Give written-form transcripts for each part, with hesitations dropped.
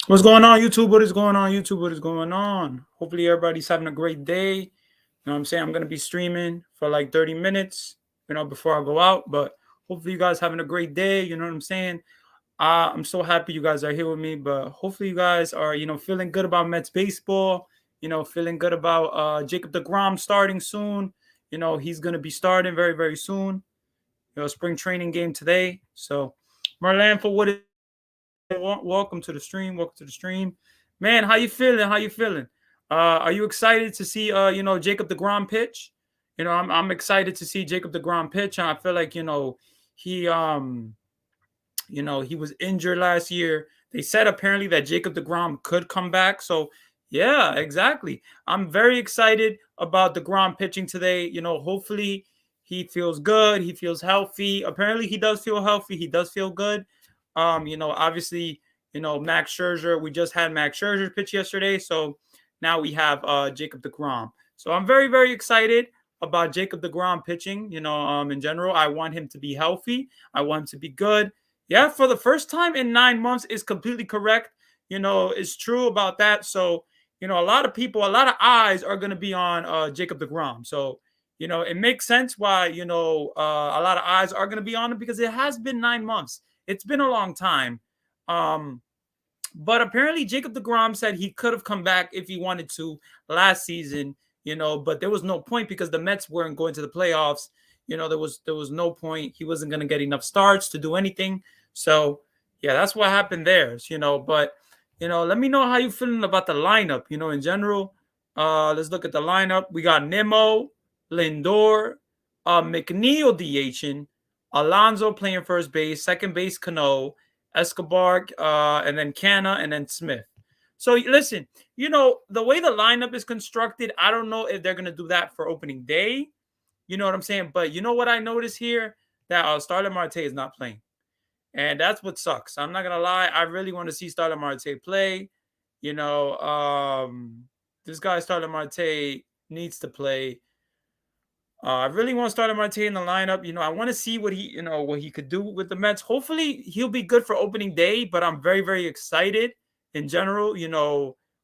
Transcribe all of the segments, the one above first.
What's going on, YouTube? What is going on, YouTube? What is going on? Hopefully, everybody's having a great day. You know what I'm saying? I'm going to be streaming for like 30 minutes, before I go out. But hopefully, you guys having a great day. You know what I'm saying? I'm so happy you guys are here with me. But hopefully, you guys are, feeling good about Mets baseball. Feeling good about Jacob DeGrom starting soon. He's going to be starting very, very soon. Spring training game today. So, Marlan, for what is welcome to the stream. Welcome to the stream, man. How you feeling? How you feeling? Are you excited to see Jacob DeGrom pitch? I'm excited to see Jacob DeGrom pitch. I feel like he he was injured last year. They said apparently that Jacob DeGrom could come back. So yeah, exactly. I'm very excited about DeGrom pitching today. Hopefully he feels good. He feels healthy. Apparently he does feel healthy. He does feel good. Obviously, Max Scherzer. We just had Max Scherzer pitch yesterday, so now we have Jacob DeGrom. So I'm very, very excited about Jacob DeGrom pitching. In general, I want him to be healthy. I want him to be good. Yeah, for the first time in 9 months is completely correct. It's true about that. So, a lot of people, a lot of eyes are going to be on Jacob DeGrom. So, it makes sense why, a lot of eyes are going to be on him because it has been 9 months. It's been a long time. But apparently Jacob DeGrom said he could have come back if he wanted to last season, but there was no point because the Mets weren't going to the playoffs. There was no point. He wasn't going to get enough starts to do anything. So, yeah, that's what happened there, but let me know how you feeling about the lineup, in general. Let's look at the lineup. We got Nimmo, Lindor, McNeil DHing, Alonso playing first base, second base Cano, Escobar, and then Canna, and then Smith. So listen, the way the lineup is constructed, I don't know if they're gonna do that for opening day. You know what I'm saying? But you know what I noticed here? That Starling Marte is not playing. And that's what sucks. I'm not gonna lie. I really want to see Starling Marte play. You know, this guy Starling Marte needs to play. I really want to start Marte in the lineup. I want to see what he could do with the Mets. Hopefully, he'll be good for opening day. But I'm very, very excited in general.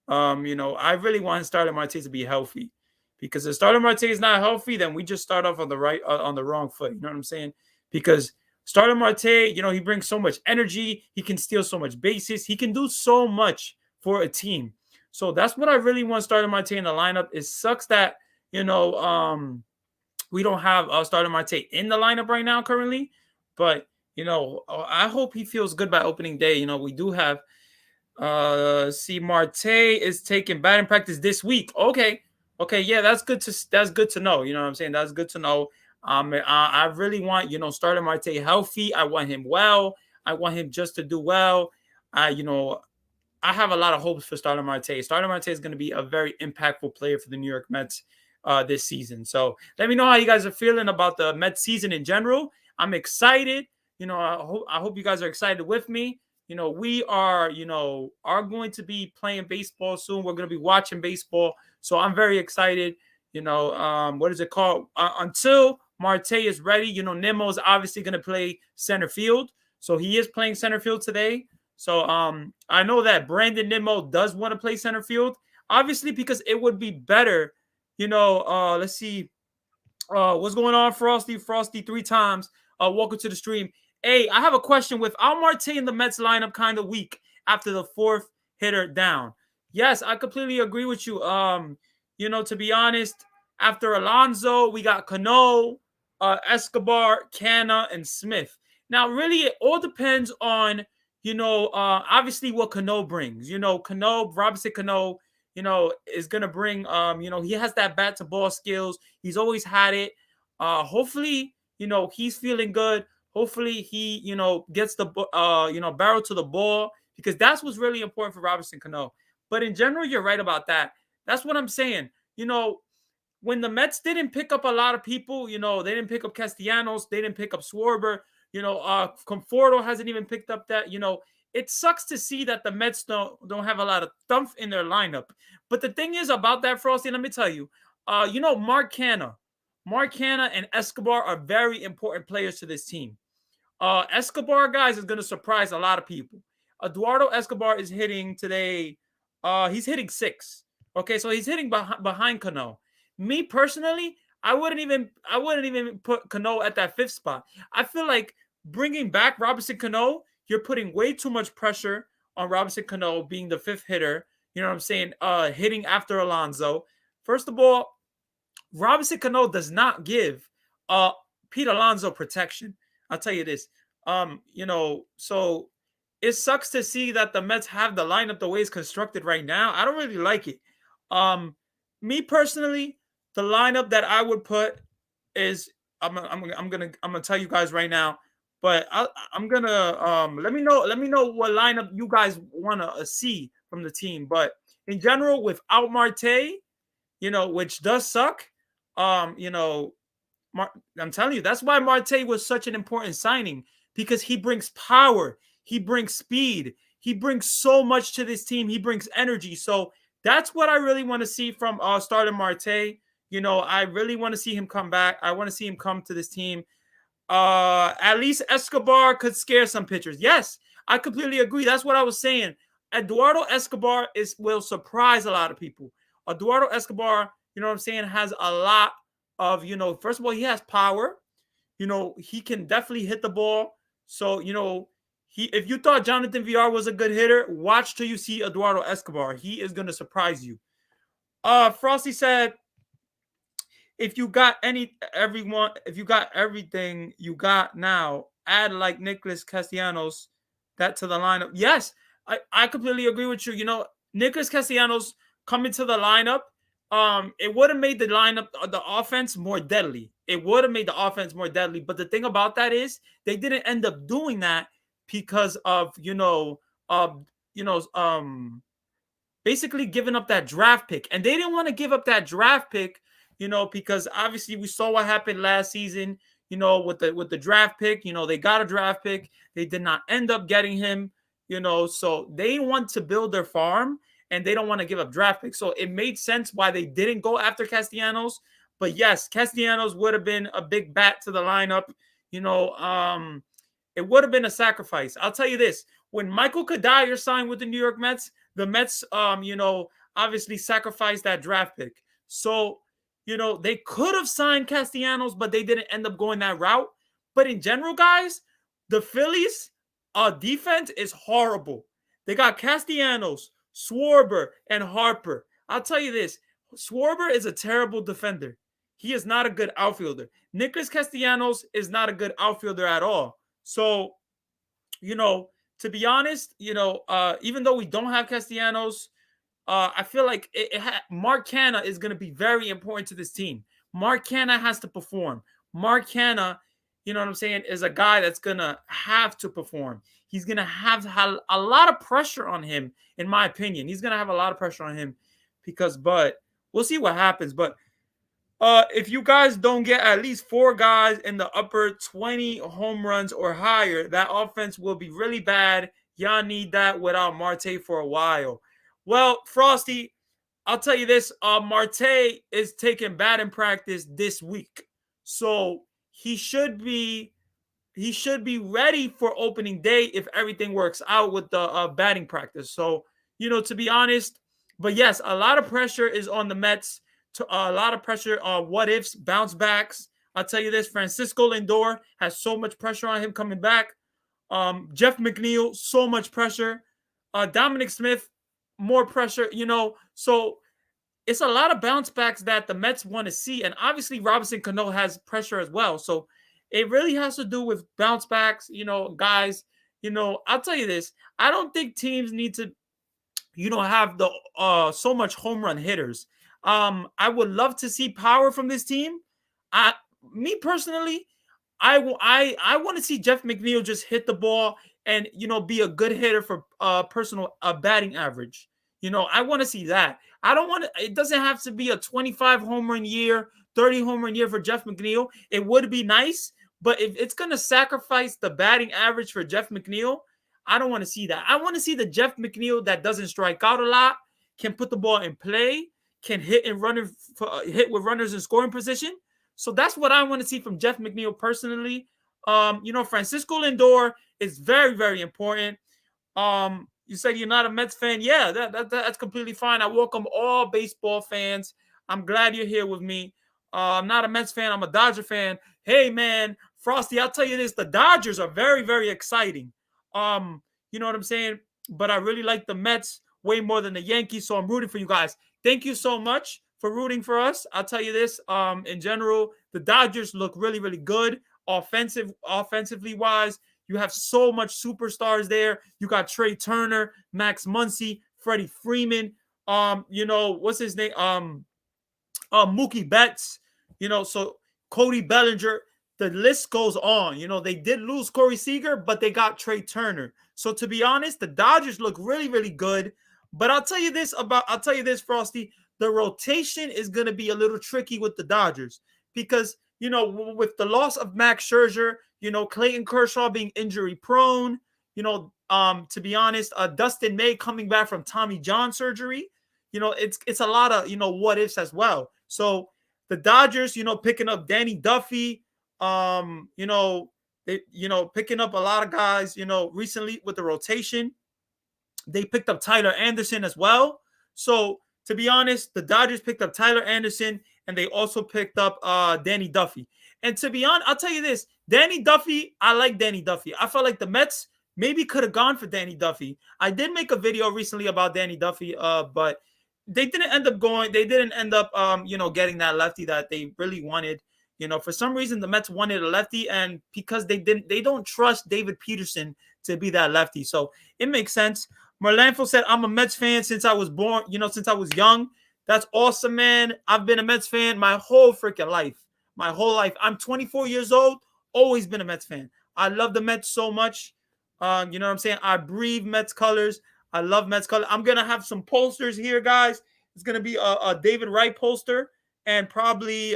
I really want Starling Marte to be healthy because if Starling Marte is not healthy, then we just start off on the wrong foot. You know what I'm saying? Because Starling Marte, he brings so much energy. He can steal so much bases. He can do so much for a team. So that's what I really want Starling Marte in the lineup. It sucks that we don't have Starling Marte in the lineup right now currently, but I hope he feels good by opening day. We do have see Marte is taking batting practice this week. Okay, yeah, that's good to know. You know what I'm saying? That's good to know. I really want Starling Marte healthy. I want him well. I want him just to do well. I have a lot of hopes for Starling Marte. Starling Marte is going to be a very impactful player for the New York Mets this season. So let me know how you guys are feeling about the Mets season in general. I'm excited. I hope you guys are excited with me. We are going to be playing baseball soon. We're going to be watching baseball. So I'm very excited. What is it called? Until Marte is ready, Nimmo is obviously going to play center field. So he is playing center field today. So I know that Brandon Nimmo does want to play center field, obviously, because it would be better. Let's see. What's going on, Frosty? Frosty, 3 times. Welcome to the stream. Hey, I have a question. With Al Marte in the Mets lineup kind of weak after the 4th hitter down. Yes, I completely agree with you. To be honest, after Alonso, we got Cano, Escobar, Canna, and Smith. Now, really, it all depends on, obviously what Cano brings. Robinson Cano, is gonna bring he has that bat to ball skills. He's always had it. Hopefully, he's feeling good. Hopefully he, gets the barrel to the ball because that's what's really important for Robinson Cano. But in general, you're right about that. That's what I'm saying. When the Mets didn't pick up a lot of people, they didn't pick up Castellanos, they didn't pick up Schwarber, Conforto hasn't even picked up that, it sucks to see that the Mets don't have a lot of thump in their lineup. But the thing is about that, Frosty, let me tell you, Mark Canna and Escobar are very important players to this team. Escobar, guys, is going to surprise a lot of people. Eduardo Escobar is hitting today. He's hitting 6. Okay, so he's hitting behind Cano. Me personally, I wouldn't even put Cano at that 5th spot. I feel like bringing back Robinson Cano, you're putting way too much pressure on Robinson Cano being the 5th hitter. You know what I'm saying? Hitting after Alonso. First of all, Robinson Cano does not give Pete Alonso protection. I'll tell you this. So it sucks to see that the Mets have the lineup the way it's constructed right now. I don't really like it. Um, Me personally, the lineup that I would put is I'm gonna tell you guys right now. But I'm gonna let me know what lineup you guys wanna see from the team. But in general, without Marte, which does suck. Um, you know, I'm telling you, that's why Marte was such an important signing because he brings power, he brings speed, he brings so much to this team, he brings energy. So that's what I really want to see from starter Marte. I really want to see him come back. I want to see him come to this team. At least Escobar could scare some pitchers. Yes, I completely agree. That's what I was saying. Eduardo Escobar will surprise a lot of people. Eduardo Escobar, you know what I'm saying, has a lot of, first of all, he has power. He can definitely hit the ball. So, if you thought Jonathan VR was a good hitter, watch till you see Eduardo Escobar. He is going to surprise you. Frosty said, if you got everything you got now, add like Nicholas Castellanos that to the lineup. Yes, I completely agree with you. Nicholas Castellanos coming to the lineup, it would have made the offense more deadly. It would have made the offense more deadly. But the thing about that is they didn't end up doing that because of basically giving up that draft pick. And they didn't want to give up that draft pick, because obviously we saw what happened last season, with the draft pick. They got a draft pick. They did not end up getting him, so they want to build their farm and they don't want to give up draft picks. So it made sense why they didn't go after Castellanos. But yes, Castellanos would have been a big bat to the lineup. It would have been a sacrifice. I'll tell you this. When Michael Kadire signed with the New York Mets, the Mets, obviously sacrificed that draft pick. So, they could have signed Castellanos, but they didn't end up going that route. But in general, guys, the Phillies' defense is horrible. They got Castellanos, Schwarber, and Harper. I'll tell you this. Schwarber is a terrible defender. He is not a good outfielder. Nicholas Castellanos is not a good outfielder at all. So, to be honest, even though we don't have Castellanos, I feel like Mark Canha is going to be very important to this team. Mark Canha has to perform. Mark Canha, you know what I'm saying, is a guy that's going to have to perform. He's going to have a lot of pressure on him, in my opinion. He's going to have a lot of pressure on him but we'll see what happens. But if you guys don't get at least 4 guys in the upper 20 home runs or higher, that offense will be really bad. Y'all need that without Marte for a while. Well, Frosty, I'll tell you this. Marte is taking batting practice this week. So he should be ready for opening day if everything works out with the batting practice. So, to be honest, but yes, a lot of pressure is on the Mets. A lot of pressure on what ifs, bounce backs. I'll tell you this, Francisco Lindor has so much pressure on him coming back. Jeff McNeil, so much pressure. Dominic Smith, more pressure, So it's a lot of bounce backs that the Mets want to see. And obviously Robinson Cano has pressure as well. So it really has to do with bounce backs, guys. I'll tell you this. I don't think teams need to, have the so much home run hitters. I would love to see power from this team. Me personally, I want to see Jeff McNeil just hit the ball and be a good hitter for personal batting average. I want to see that. I don't want to. It doesn't have to be a 25 home run year, 30 home run year for Jeff McNeil. It would be nice, but if it's gonna sacrifice the batting average for Jeff McNeil, I don't want to see that. I want to see the Jeff McNeil that doesn't strike out a lot, can put the ball in play, can hit with runners in scoring position. So that's what I want to see from Jeff McNeil personally. Francisco Lindor is very, very important. You said you're not a Mets fan. Yeah, that's completely fine. I welcome all baseball fans. I'm glad you're here with me. I'm not a Mets fan. I'm a Dodger fan. Hey, man, Frosty, I'll tell you this: the Dodgers are very, very exciting. Um, you know what I'm saying? But I really like the Mets way more than the Yankees, so I'm rooting for you guys. Thank you so much for rooting for us. I'll tell you this: in general, the Dodgers look really, really good, offensively wise. You have so much superstars there. You got Trey Turner, Max Muncy, Freddie Freeman. What's his name? Mookie Betts. So Cody Bellinger. The list goes on. They did lose Corey Seager, but they got Trey Turner. So to be honest, the Dodgers look really, really good. But I'll tell you this, Frosty. The rotation is going to be a little tricky with the Dodgers because with the loss of Max Scherzer, Clayton Kershaw being injury prone, to be honest, Dustin May coming back from Tommy John surgery, it's a lot of, what ifs as well. So the Dodgers, picking up Danny Duffy, picking up a lot of guys, recently with the rotation. They picked up Tyler Anderson as well. So to be honest, the Dodgers picked up Tyler Anderson and they also picked up Danny Duffy. And to be honest, I'll tell you this: Danny Duffy, I like Danny Duffy. I felt like the Mets maybe could have gone for Danny Duffy. I did make a video recently about Danny Duffy, but they didn't end up going. They didn't end up, getting that lefty that they really wanted. For some reason, the Mets wanted a lefty, and because they don't trust David Peterson to be that lefty, so it makes sense. Merlanfo said, I'm a Mets fan since I was born, since I was young. That's awesome, man. I've been a Mets fan my whole freaking life. My whole life. I'm 24 years old, always been a Mets fan. I love the Mets so much. You know what I'm saying? I breathe Mets colors. I love Mets colors. I'm going to have some posters here, guys. It's going to be a David Wright poster and probably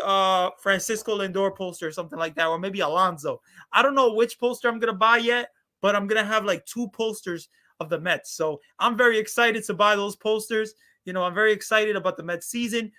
Francisco Lindor poster or something like that, or maybe Alonso. I don't know which poster I'm going to buy yet, but I'm going to have like 2 posters of the Mets. So I'm very excited to buy those posters. I'm very excited about the Mets season.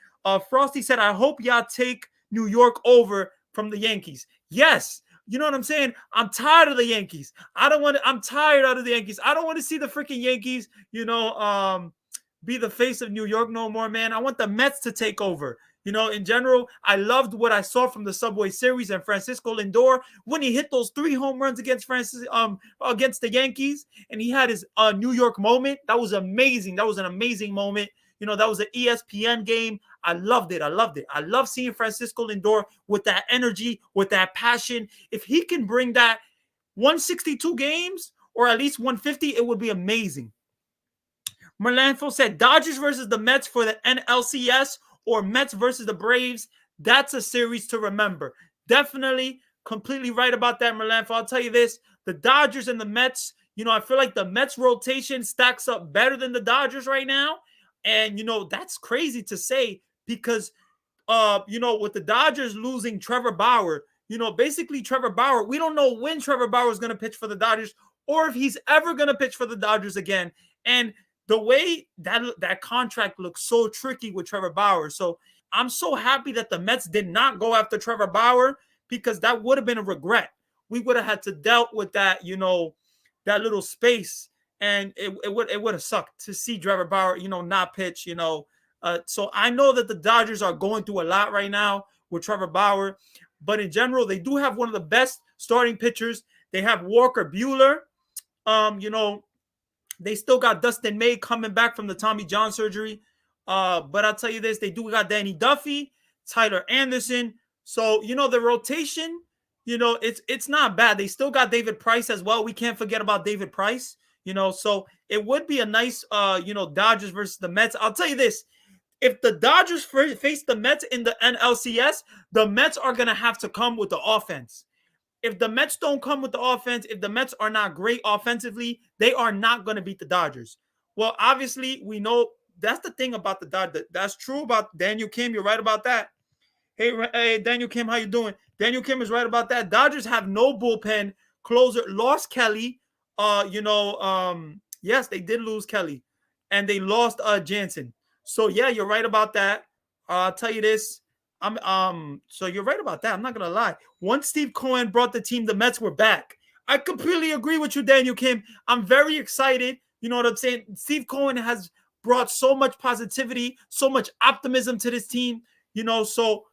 Frosty said, I hope y'all take New York over from the Yankees. Yes. You know what I'm saying? I'm tired of the Yankees. I'm tired out of the Yankees. I don't want to see the freaking Yankees, be the face of New York no more, man. I want the Mets to take over. In general, I loved what I saw from the Subway Series and Francisco Lindor when he hit those 3 home runs against the Yankees, and he had his New York moment. That was amazing. That was an amazing moment. That was an ESPN game. I loved it. I love seeing Francisco Lindor with that energy, with that passion. If he can bring that 162 games or at least 150, it would be amazing. Merlanfo said Dodgers versus the Mets for the NLCS or Mets versus the Braves. That's a series to remember. Definitely completely right about that, Merlanfo. I'll tell you this, the Dodgers and the Mets, I feel like the Mets rotation stacks up better than the Dodgers right now. And, that's crazy to say because, with the Dodgers losing Trevor Bauer, basically Trevor Bauer, we don't know when Trevor Bauer is going to pitch for the Dodgers or if he's ever going to pitch for the Dodgers again. And the way that contract looks so tricky with Trevor Bauer. So I'm so happy that the Mets did not go after Trevor Bauer because that would have been a regret. We would have had to dealt with that, that little space. And it would have sucked to see Trevor Bauer, not pitch, So I know that the Dodgers are going through a lot right now with Trevor Bauer. But in general, they do have one of the best starting pitchers. They have Walker Buehler. They still got Dustin May coming back from the Tommy John surgery. But I'll tell you this, they do got Danny Duffy, Tyler Anderson. So, the rotation, it's not bad. They still got David Price as well. We can't forget about David Price, so it would be a nice, Dodgers versus the Mets. I'll tell you this, if the Dodgers face the Mets in the NLCS, the Mets are going to have to come with the offense. If the Mets don't come with the offense, if the Mets are not great offensively, they are not going to beat the Dodgers. Well, obviously, we know that's the thing about the Dodgers. That's true about Daniel Kim. You're right about that. Hey, Daniel Kim, how you doing? Daniel Kim is right about that. Dodgers have no bullpen closer. Lost Kelly. Yes, they did lose Kelly. And they lost Jansen. So, yeah, you're right about that. I'll tell you this. So you're right about that. I'm not gonna lie. Once Steve Cohen brought the team, the Mets were back. I completely agree with you, Daniel Kim. I'm very excited. You know what I'm saying? Steve Cohen has brought so much positivity, so much optimism to this team. So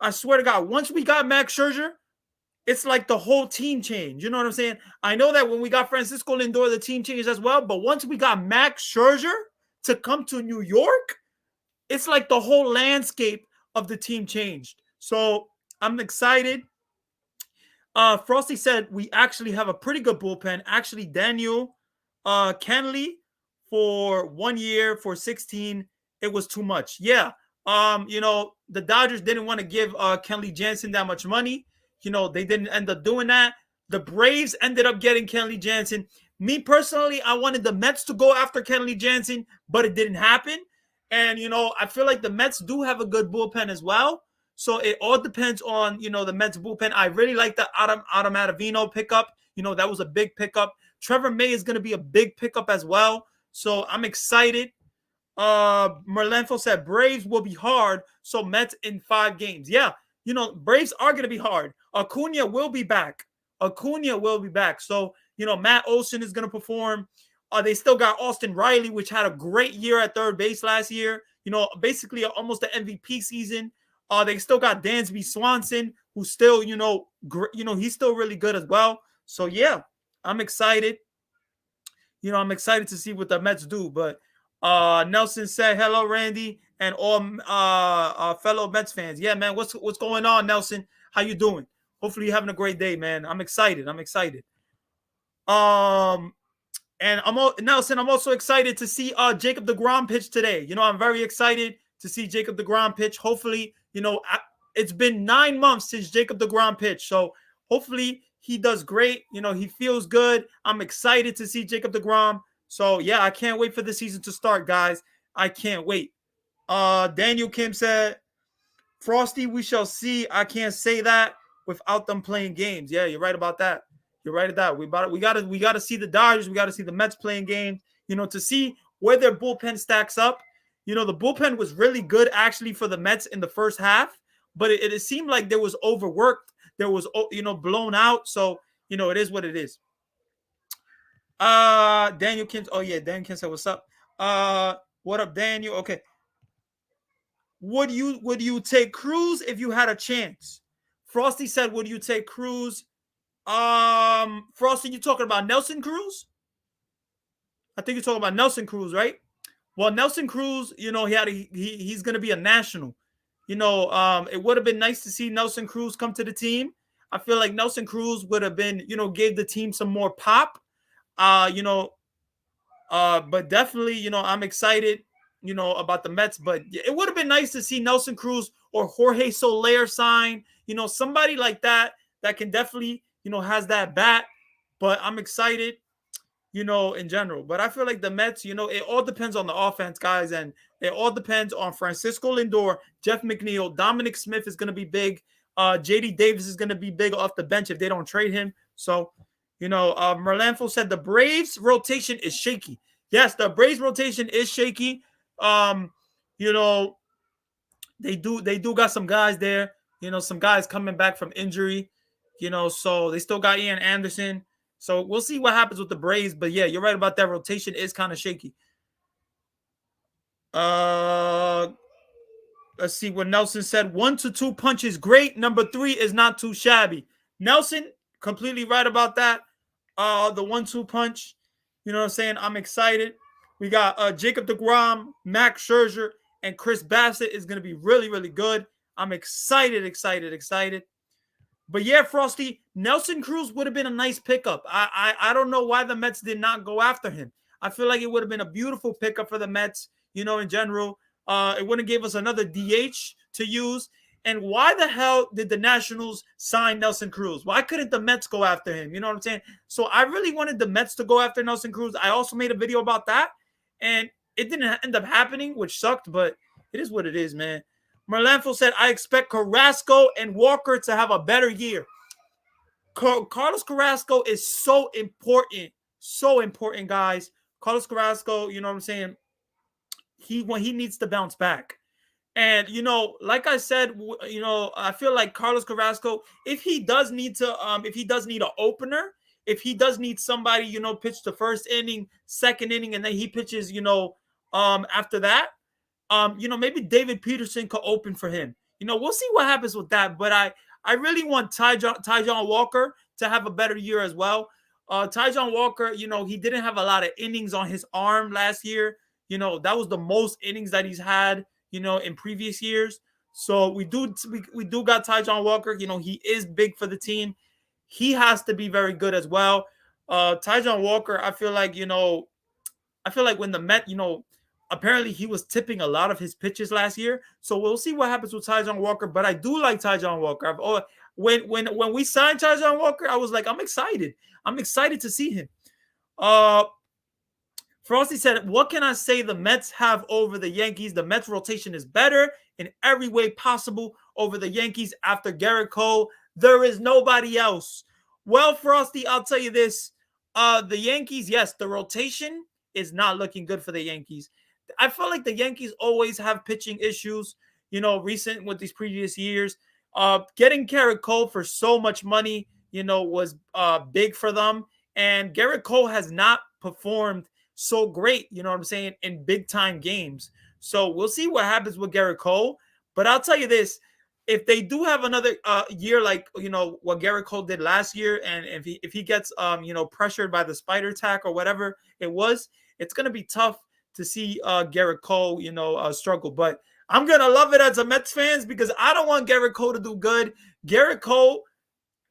I swear to God, once we got Max Scherzer, it's like the whole team changed. You know what I'm saying? I know that when we got Francisco Lindor, the team changed as well. But once we got Max Scherzer to come to New York, it's like the whole landscape of the team changed. So I'm excited. Frosty said we actually have a pretty good bullpen. Actually, Daniel Kenley for 1 year for 16, it was too much. Yeah. The Dodgers didn't want to give Kenley Jansen that much money. They didn't end up doing that. The Braves ended up getting Kenley Jansen. Me personally, I wanted the Mets to go after Kenley Jansen, but it didn't happen. And I feel like the Mets do have a good bullpen as well. So it all depends on, the Mets bullpen. I really like the Adam Ottavino pickup. That was a big pickup. Trevor May is going to be a big pickup as well. So I'm excited. Merlenfo said Braves will be hard. So Mets in 5 games. Yeah, Braves are going to be hard. Acuna will be back. So, Matt Olson is going to perform. They still got Austin Riley, which had a great year at third base last year. Basically almost an MVP season. They still got Dansby Swanson, who's still, he's still really good as well. So yeah, I'm excited. I'm excited to see what the Mets do. But Nelson said, "Hello, Randy, and all fellow Mets fans." Yeah, man, what's going on, Nelson? How you doing? Hopefully you're having a great day, man. I'm excited. And Nelson, I'm also excited to see Jacob deGrom pitch today. I'm very excited to see Jacob deGrom pitch. Hopefully, it's been 9 months since Jacob deGrom pitched. So hopefully he does great. He feels good. I'm excited to see Jacob deGrom. So yeah, I can't wait for the season to start, guys. I can't wait. Daniel Kim said, Frosty, we shall see. I can't say that without them playing games. Yeah, you're right about that. You're right about that. We gotta see the Dodgers. We gotta see the Mets playing games. To see where their bullpen stacks up. The bullpen was really good actually for the Mets in the first half, but it seemed like there was overworked. There was blown out. So it is what it is. Daniel Kim. Oh yeah, Daniel Kim said, "What's up? What up, Daniel? Okay. Would you take Cruz if you had a chance?" Frosty said, "Would you take Cruz?" Frosty, you talking about Nelson Cruz? I think you're talking about Nelson Cruz, right? Well, Nelson Cruz, he's going to be a national. It would have been nice to see Nelson Cruz come to the team. I feel like Nelson Cruz would have been, gave the team some more pop. But definitely, I'm excited, about the Mets. But it would have been nice to see Nelson Cruz or Jorge Soler sign, somebody like that can definitely, has that bat. But I'm excited, in general. But I feel like the Mets, it all depends on the offense, guys. And it all depends on Francisco Lindor, Jeff McNeil, Dominic Smith is going to be big. JD Davis is going to be big off the bench if they don't trade him. So, Merlanfo said the Braves rotation is shaky. Yes, the Braves rotation is shaky. They do got some guys there. Some guys coming back from injury. So they still got Ian Anderson. So we'll see what happens with the Braves. But yeah, you're right about that. Rotation is kind of shaky. Let's see what Nelson said. 1 to 2 punches, great. Number 3 is not too shabby. Nelson, completely right about that. The 1-2 punch. You know what I'm saying? I'm excited. We got Jacob deGrom, Max Scherzer, and Chris Bassett is going to be really, really good. I'm excited. But yeah, Frosty, Nelson Cruz would have been a nice pickup. I don't know why the Mets did not go after him. I feel like it would have been a beautiful pickup for the Mets, in general. It wouldn't give us another DH to use. And why the hell did the Nationals sign Nelson Cruz? Why couldn't the Mets go after him? You know what I'm saying? So I really wanted the Mets to go after Nelson Cruz. I also made a video about that. And it didn't end up happening, which sucked. But it is what it is, man. Merlanfo said, I expect Carrasco and Walker to have a better year. Carlos Carrasco is so important. So important, guys. Carlos Carrasco, you know what I'm saying? He needs to bounce back. And, like I said, I feel like Carlos Carrasco, if he does need an opener, if he does need somebody, pitch the first inning, second inning, and then he pitches, after that, maybe David Peterson could open for him. We'll see what happens with that. But I really want Ty John Walker to have a better year as well. Ty John Walker, he didn't have a lot of innings on his arm last year. That was the most innings that he's had, in previous years. So we do got Ty John Walker. He is big for the team. He has to be very good as well. Ty John Walker, I feel like when the Met, apparently he was tipping a lot of his pitches last year. So we'll see what happens with Ty John Walker. But I do like Ty John Walker. When we signed Ty John Walker, I was like, I'm excited. I'm excited to see him. Frosty said, what can I say the Mets have over the Yankees? The Mets rotation is better in every way possible over the Yankees after Garrett Cole. There is nobody else. Well, Frosty, I'll tell you this. The Yankees, yes, the rotation is not looking good for the Yankees. I feel like the Yankees always have pitching issues, recent with these previous years. Getting Garrett Cole for so much money, was big for them. And Garrett Cole has not performed so great, you know what I'm saying, in big time games. So we'll see what happens with Garrett Cole. But I'll tell you this, if they do have another year like, what Garrett Cole did last year, and if he gets, pressured by the spider attack or whatever it was, it's going to be tough to see Garrett Cole, struggle. But I'm going to love it as a Mets fans because I don't want Garrett Cole to do good. Garrett Cole,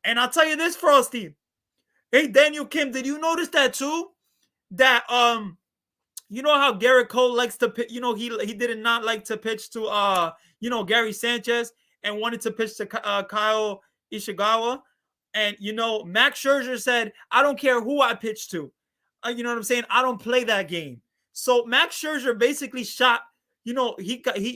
and I'll tell you this, Frosty. Hey, Daniel Kim, did you notice that too? That how Garrett Cole likes to pitch, he did not like to pitch to Gary Sanchez and wanted to pitch to Kyle Ishikawa. And Max Scherzer said, I don't care who I pitch to. You know what I'm saying? I don't play that game. So Max Scherzer basically shot, he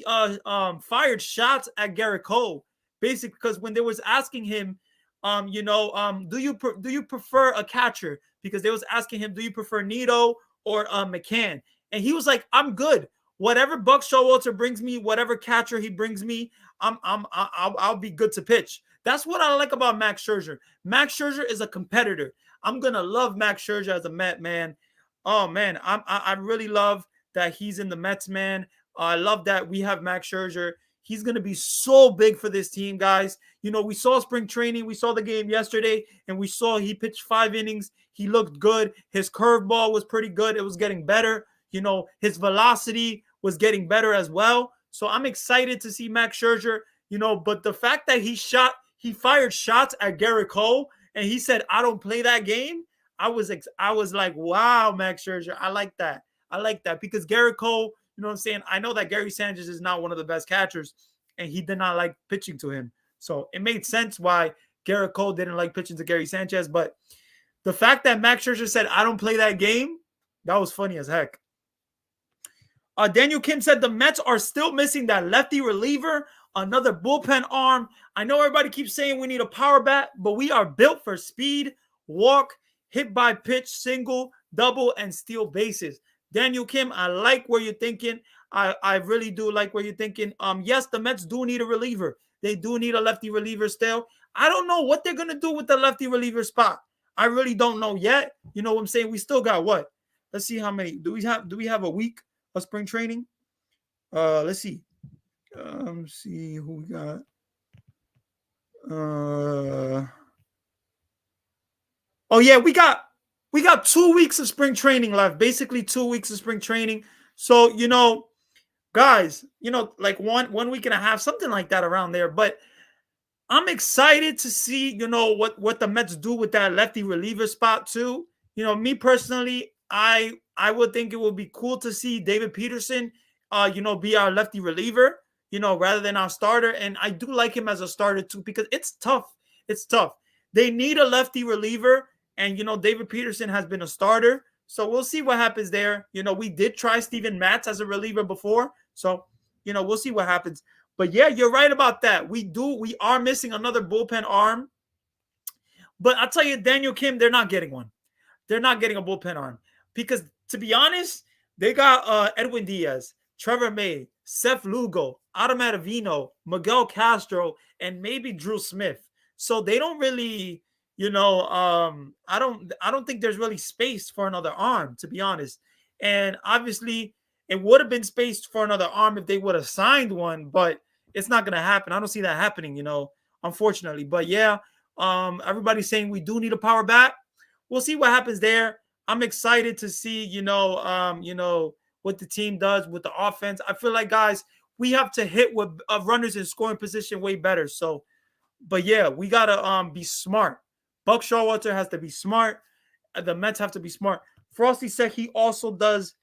fired shots at Garrett Cole, basically because when they was asking him, do you prefer a catcher? Because they was asking him, do you prefer Nito or McCann? And he was like, I'm good. Whatever Buck Showalter brings me, whatever catcher he brings me, I'll be good to pitch. That's what I like about Max Scherzer. Max Scherzer is a competitor. I'm gonna love Max Scherzer as a Met, man. Oh man, I really love that he's in the Mets, man. I love that we have Max Scherzer. He's going to be so big for this team, guys. We saw spring training. We saw the game yesterday, and we saw he pitched 5 innings. He looked good. His curveball was pretty good. It was getting better. His velocity was getting better as well. So I'm excited to see Max Scherzer, but the fact that he fired shots at Garrett Cole, and he said, I don't play that game. I was like, wow, Max Scherzer. I like that. Because Garrett Cole, you know what I'm saying? I know that Gary Sanchez is not one of the best catchers, and he did not like pitching to him. So it made sense why Garrett Cole didn't like pitching to Gary Sanchez. But the fact that Max Scherzer said, I don't play that game, that was funny as heck. Daniel Kim said the Mets are still missing that lefty reliever, another bullpen arm. I know everybody keeps saying we need a power bat, but we are built for speed, walk, hit by pitch, single, double, and steal bases. Daniel Kim, I like where you're thinking. I really do like where you're thinking. Yes, the Mets do need a reliever. They do need a lefty reliever still. I don't know what they're going to do with the lefty reliever spot. I really don't know yet. You know what I'm saying? We still got what? Let's see how many. Do we have a week of spring training? Let's see. See who we got. Oh yeah, we got 2 weeks of spring training left. Basically 2 weeks of spring training. So, guys, like one week and a half, something like that around there. But I'm excited to see, what the Mets do with that lefty reliever spot too. Me personally, I would think it would be cool to see David Peterson, be our lefty reliever, rather than our starter. And I do like him as a starter too, because it's tough. It's tough. They need a lefty reliever. And, David Peterson has been a starter. So we'll see what happens there. We did try Steven Matz as a reliever before. So, we'll see what happens. But, yeah, you're right about that. We are missing another bullpen arm. But I'll tell you, Daniel Kim, they're not getting one. They're not getting a bullpen arm. Because, to be honest, they got Edwin Diaz, Trevor May, Seth Lugo, Adam Ottavino, Miguel Castro, and maybe Drew Smith. So they don't really I don't think there's really space for another arm, to be honest. And obviously, it would have been spaced for another arm if they would have signed one, but it's not gonna happen. I don't see that happening, unfortunately. But yeah, everybody's saying we do need a power back. We'll see what happens there. I'm excited to see, what the team does with the offense. I feel like, guys, we have to hit with runners in scoring position way better. So, but yeah, we gotta be smart. Buck Showalter has to be smart. The Mets have to be smart. Frosty said he also does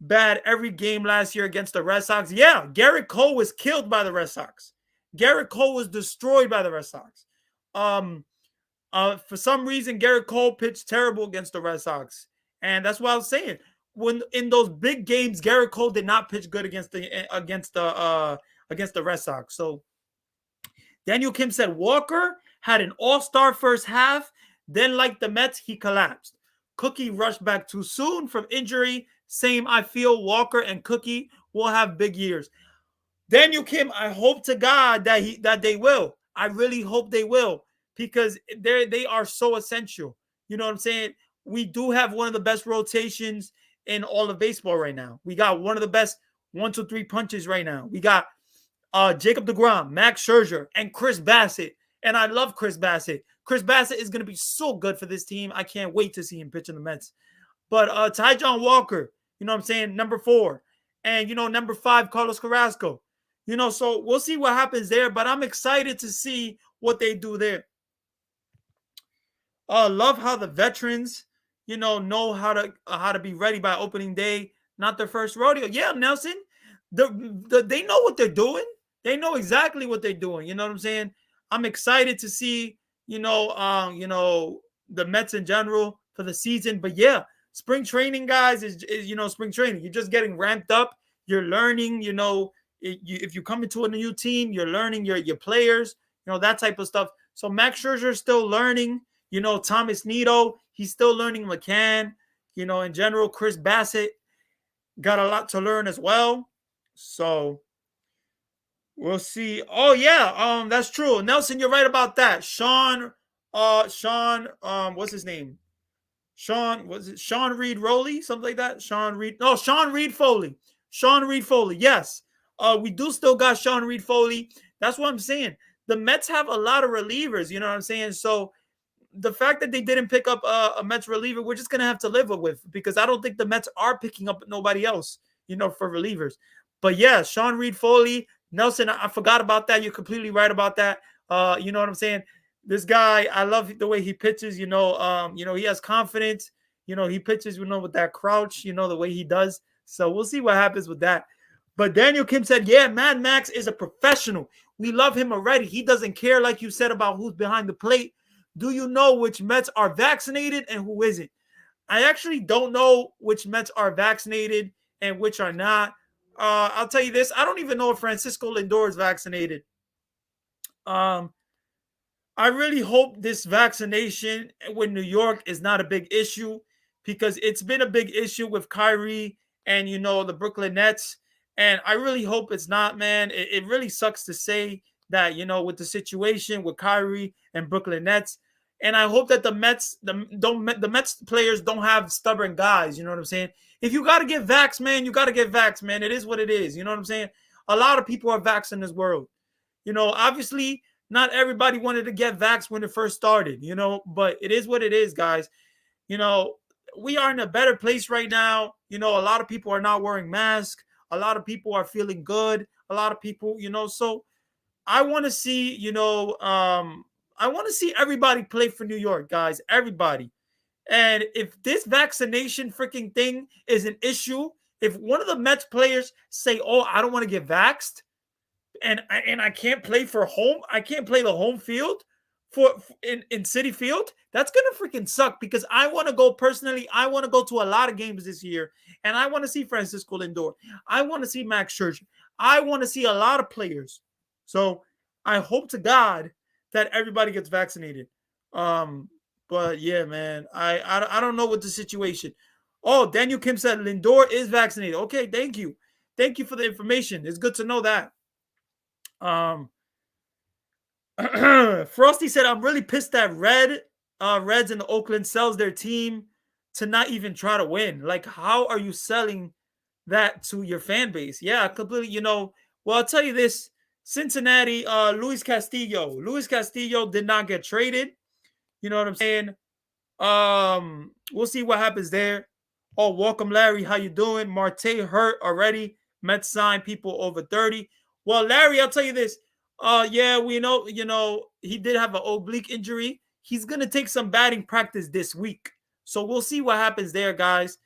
bad every game last year against the Red Sox. Yeah, Garrett Cole was killed by the Red Sox. Garrett Cole was destroyed by the Red Sox. For some reason, Garrett Cole pitched terrible against the Red Sox, and that's what I was saying. When in those big games, Garrett Cole did not pitch good against the Red Sox. So Daniel Kim said Walker had an all-star first half, then like the Mets, he collapsed. Cookie rushed back too soon from injury. Same, I feel Walker and Cookie will have big years. Daniel Kim, I hope to God that they will. I really hope they will, because they are so essential. You know what I'm saying? We do have one of the best rotations in all of baseball right now. We got one of the best 1-2-3 punches right now. We got Jacob deGrom, Max Scherzer, and Chris Bassett. And I love Chris Bassett. Chris Bassett is going to be so good for this team. I can't wait to see him pitch in the Mets. But Ty John Walker, you know what I'm saying, number 4. And, number 5, Carlos Carrasco. So we'll see what happens there. But I'm excited to see what they do there. Love how the veterans, know how to be ready by opening day, not their first rodeo. Yeah, Nelson, they know what they're doing. They know exactly what they're doing. You know what I'm saying? I'm excited to see, the Mets in general for the season. But yeah, spring training, guys, is spring training. You're just getting ramped up. You're learning. If you come into a new team, you're learning your players. That type of stuff. So Max Scherzer is still learning. Thomas Nido, he's still learning McCann. In general, Chris Bassett got a lot to learn as well. So we'll see. Oh yeah, that's true. Nelson, you're right about that. Sean, what's his name? Sean Reed Rowley, something like that? Sean Reed Foley. Sean Reed Foley, yes. We do still got Sean Reed Foley. That's what I'm saying. The Mets have a lot of relievers, you know what I'm saying? So the fact that they didn't pick up a Mets reliever, we're just going to have to live with, because I don't think the Mets are picking up nobody else, for relievers. But yeah, Sean Reed Foley, Nelson, I forgot about that. You're completely right about that. You know what I'm saying? This guy, I love the way he pitches, he has confidence. He pitches, with that crouch, the way he does. So we'll see what happens with that. But Daniel Kim said, yeah, Mad Max is a professional. We love him already. He doesn't care, like you said, about who's behind the plate. Do you know which Mets are vaccinated and who isn't? I actually don't know which Mets are vaccinated and which are not. I'll tell you this. I don't even know if Francisco Lindor is vaccinated. I really hope this vaccination with New York is not a big issue, because it's been a big issue with Kyrie and, the Brooklyn Nets. And I really hope it's not, man. It really sucks to say that, with the situation with Kyrie and Brooklyn Nets. And I hope that the Mets players don't have stubborn guys. You know what I'm saying? If you got to get vaxxed, man, you got to get vaxxed, man. It is what it is. You know what I'm saying? A lot of people are vaxxed in this world. Obviously, not everybody wanted to get vaxxed when it first started, but it is what it is, guys. We are in a better place right now. A lot of people are not wearing masks. A lot of people are feeling good. A lot of people, so I want to see, I want to see everybody play for New York, guys. Everybody. And if this vaccination freaking thing is an issue, if one of the Mets players say, "Oh, I don't want to get vaxxed," and I can't play for home, I can't play the home field in Citi Field, that's gonna freaking suck, because I want to go personally. I want to go to a lot of games this year, and I want to see Francisco Lindor. I want to see Max Scherzer. I want to see a lot of players. So I hope to God that everybody gets vaccinated. But yeah, man, I don't know what the situation. Oh, Daniel Kim said Lindor is vaccinated. Okay, thank you for the information. It's good to know that. Frosty said, I'm really pissed that Red Reds and the Oakland sells their team to not even try to win. Like, how are you selling that to your fan base? Yeah, completely. Well, I'll tell you this: Cincinnati, Luis Castillo did not get traded. You know what I'm saying? We'll see what happens there. Oh, welcome, Larry. How you doing? Marte hurt already. Mets sign people over 30. Well, Larry, I'll tell you this. Yeah, we know, he did have an oblique injury. He's gonna take some batting practice this week. So we'll see what happens there, guys.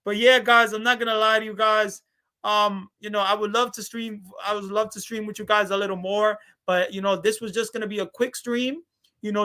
But yeah, guys, I'm not gonna lie to you guys. I would love to stream. I would love to stream with you guys a little more. But this was just gonna be a quick stream,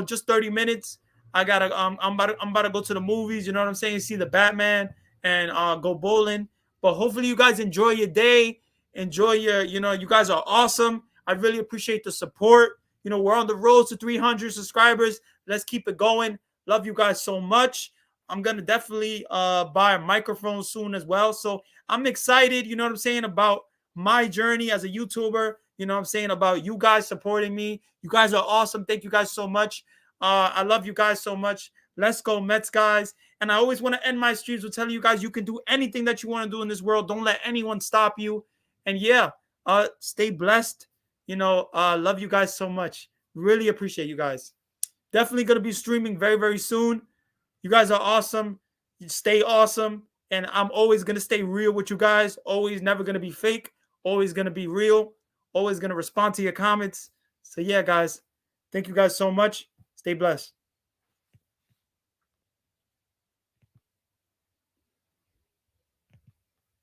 just 30 minutes. I'm about to go to the movies, you know what I'm saying? See the Batman and go bowling. But hopefully you guys enjoy your day. Enjoy you guys are awesome. I really appreciate the support. We're on the road to 300 subscribers. Let's keep it going. Love you guys so much. I'm gonna definitely buy a microphone soon as well. So I'm excited, you know what I'm saying, about my journey as a YouTuber. You know what I'm saying, about you guys supporting me. You guys are awesome. Thank you guys so much. I love you guys so much. Let's go Mets, guys. And I always want to end my streams with telling you guys you can do anything that you want to do in this world. Don't let anyone stop you. And yeah, stay blessed. Love you guys so much. Really appreciate you guys. Definitely going to be streaming very, very soon. You guys are awesome. You stay awesome. And I'm always going to stay real with you guys. Always never going to be fake. Always going to be real. Always going to respond to your comments. So yeah, guys. Thank you guys so much. Stay blessed.